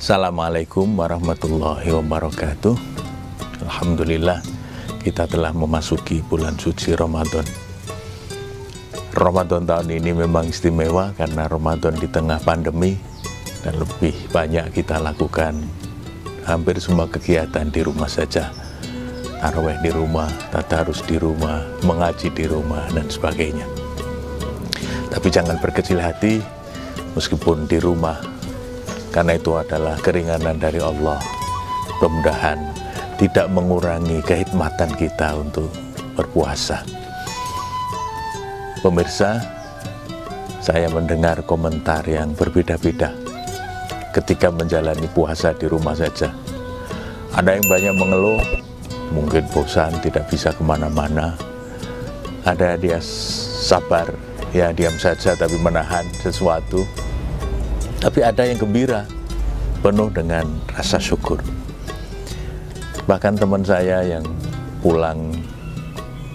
Assalamualaikum warahmatullahi wabarakatuh. Alhamdulillah, kita telah memasuki bulan suci Ramadan. Ramadan tahun ini memang istimewa karena Ramadan di tengah pandemi dan lebih banyak kita lakukan hampir semua kegiatan di rumah saja. Tarawih di rumah, tadarus di rumah, mengaji di rumah, dan sebagainya. Tapi jangan berkecil hati meskipun di rumah, karena itu adalah keringanan dari Allah. Mudah-mudahan tidak mengurangi kehikmatan kita untuk berpuasa. Pemirsa, saya mendengar komentar yang berbeda-beda ketika menjalani puasa di rumah saja. Ada yang banyak mengeluh, mungkin bosan, tidak bisa kemana-mana. Ada dia sabar, ya diam saja tapi menahan sesuatu. Tapi ada yang gembira, penuh dengan rasa syukur. Bahkan teman saya yang pulang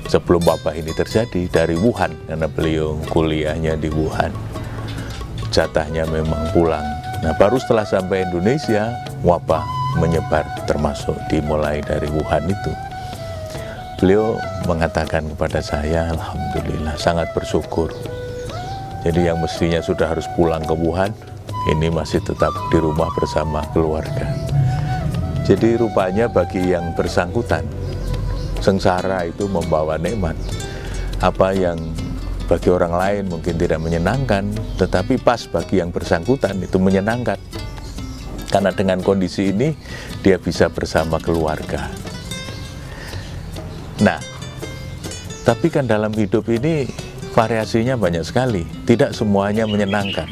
sebelum wabah ini terjadi dari Wuhan, karena beliau kuliahnya di Wuhan, jatahnya memang pulang. Nah, baru setelah sampai Indonesia, wabah menyebar, termasuk dimulai dari Wuhan itu. Beliau mengatakan kepada saya, alhamdulillah, sangat bersyukur. Jadi yang mestinya sudah harus pulang ke Wuhan, ini masih tetap di rumah bersama keluarga. Jadi rupanya bagi yang bersangkutan, sengsara itu membawa nikmat. Apa yang bagi orang lain mungkin tidak menyenangkan, tetapi pas bagi yang bersangkutan itu menyenangkan. Karena dengan kondisi ini, dia bisa bersama keluarga. Nah, tapi kan dalam hidup ini variasinya banyak sekali. Tidak semuanya menyenangkan.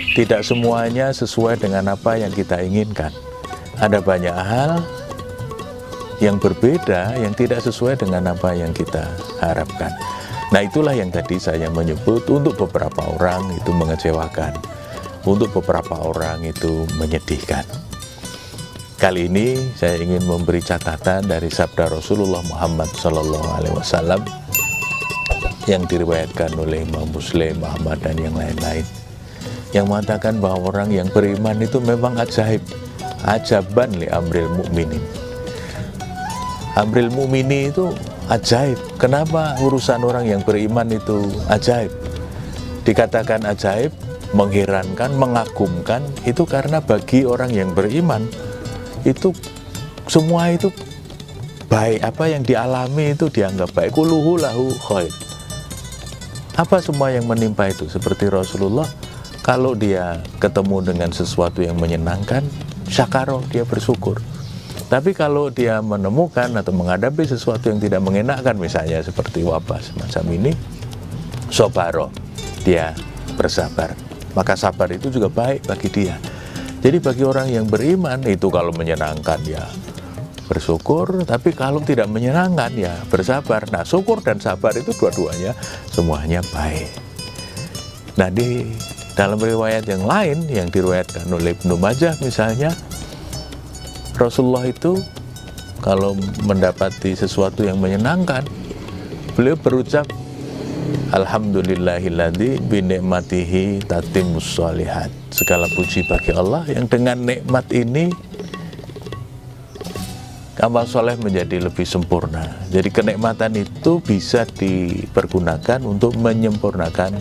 Tidak semuanya sesuai dengan apa yang kita inginkan. Ada banyak hal yang berbeda, yang tidak sesuai dengan apa yang kita harapkan. Nah, itulah yang tadi saya menyebut, untuk beberapa orang itu mengecewakan, untuk beberapa orang itu menyedihkan. Kali ini saya ingin memberi catatan dari sabda Rasulullah Muhammad SAW yang diriwayatkan oleh Imam Muslim, Ahmad, dan yang lain-lain, yang mengatakan bahwa orang yang beriman itu memang ajaib. Ajaban li amril mu'minin. Amril mu'mini itu ajaib. Kenapa urusan orang yang beriman itu ajaib? Dikatakan ajaib, mengherankan, mengagumkan, itu karena bagi orang yang beriman itu semua itu baik. Apa yang dialami itu dianggap baik. Kulluhu lahu khair. Apa semua yang menimpa itu? Seperti Rasulullah, kalau dia ketemu dengan sesuatu yang menyenangkan, syakaro, dia bersyukur. Tapi kalau dia menemukan atau menghadapi sesuatu yang tidak mengenakan, misalnya seperti wabah semacam ini, sobaro, dia bersabar. Maka sabar itu juga baik bagi dia. Jadi bagi orang yang beriman itu kalau menyenangkan ya bersyukur, tapi kalau tidak menyenangkan ya bersabar. Nah, syukur dan sabar itu dua-duanya semuanya baik. Nah, di dalam riwayat yang lain yang diriwayatkan oleh Ibnu Majah misalnya, Rasulullah itu kalau mendapati sesuatu yang menyenangkan, beliau berucap, alhamdulillahilladzi bi ni'matihi tatimmus shalihat. Segala puji bagi Allah yang dengan nikmat ini amal soleh menjadi lebih sempurna. Jadi kenikmatan itu bisa dipergunakan untuk menyempurnakan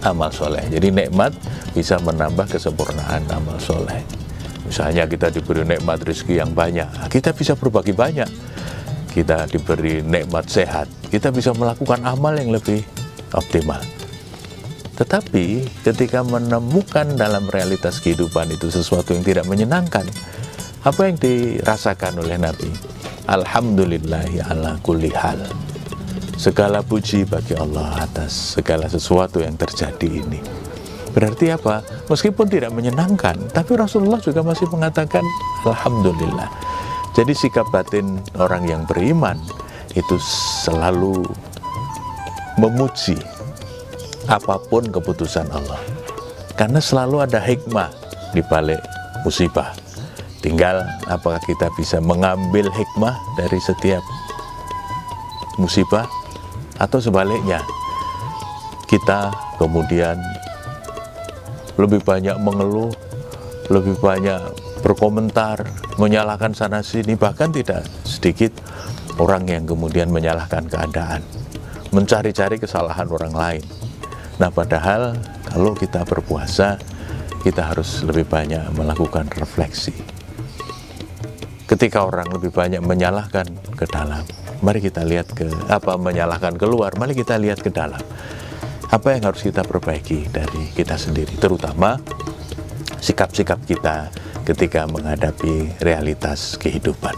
amal soleh. Jadi nikmat bisa menambah kesempurnaan amal soleh. Misalnya kita diberi nikmat rezeki yang banyak, kita bisa berbagi banyak. Kita diberi nikmat sehat, kita bisa melakukan amal yang lebih optimal. Tetapi ketika menemukan dalam realitas kehidupan itu sesuatu yang tidak menyenangkan, apa yang dirasakan oleh Nabi? Alhamdulillahi ala kulli hal. Segala puji bagi Allah atas segala sesuatu yang terjadi ini. Berarti apa? Meskipun tidak menyenangkan, tapi Rasulullah juga masih mengatakan alhamdulillah. Jadi sikap batin orang yang beriman itu selalu memuji apapun keputusan Allah. Karena selalu ada hikmah di balik musibah. Tinggal apakah kita bisa mengambil hikmah dari setiap musibah, atau sebaliknya kita kemudian lebih banyak mengeluh, lebih banyak berkomentar, menyalahkan sana sini, bahkan tidak sedikit orang yang kemudian menyalahkan keadaan, mencari-cari kesalahan orang lain. Nah, padahal kalau kita berpuasa, kita harus lebih banyak melakukan refleksi. Ketika orang lebih banyak menyalahkan ke dalam, mari kita lihat menyalahkan keluar, mari kita lihat ke dalam. Apa yang harus kita perbaiki dari kita sendiri, terutama sikap-sikap kita ketika menghadapi realitas kehidupan.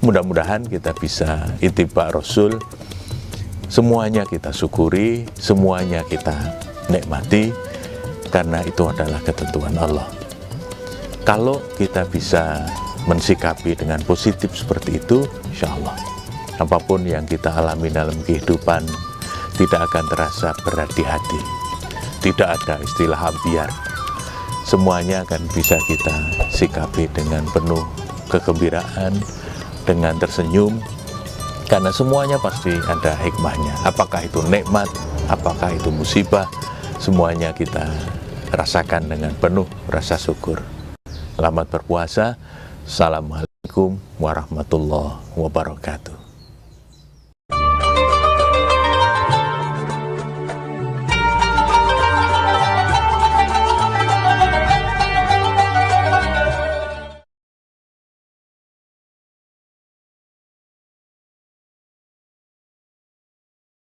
Mudah-mudahan kita bisa ittiba Rasul, semuanya kita syukuri, semuanya kita nikmati, karena itu adalah ketentuan Allah. Kalau kita bisa mensikapi dengan positif seperti itu, insya Allah apapun yang kita alami dalam kehidupan tidak akan terasa berat di hati. Tidak ada istilah ambiar. Semuanya akan bisa kita sikapi dengan penuh kegembiraan, dengan tersenyum, karena semuanya pasti ada hikmahnya. Apakah itu nikmat, apakah itu musibah, semuanya kita rasakan dengan penuh rasa syukur. Selamat berpuasa. Assalamualaikum warahmatullahi wabarakatuh.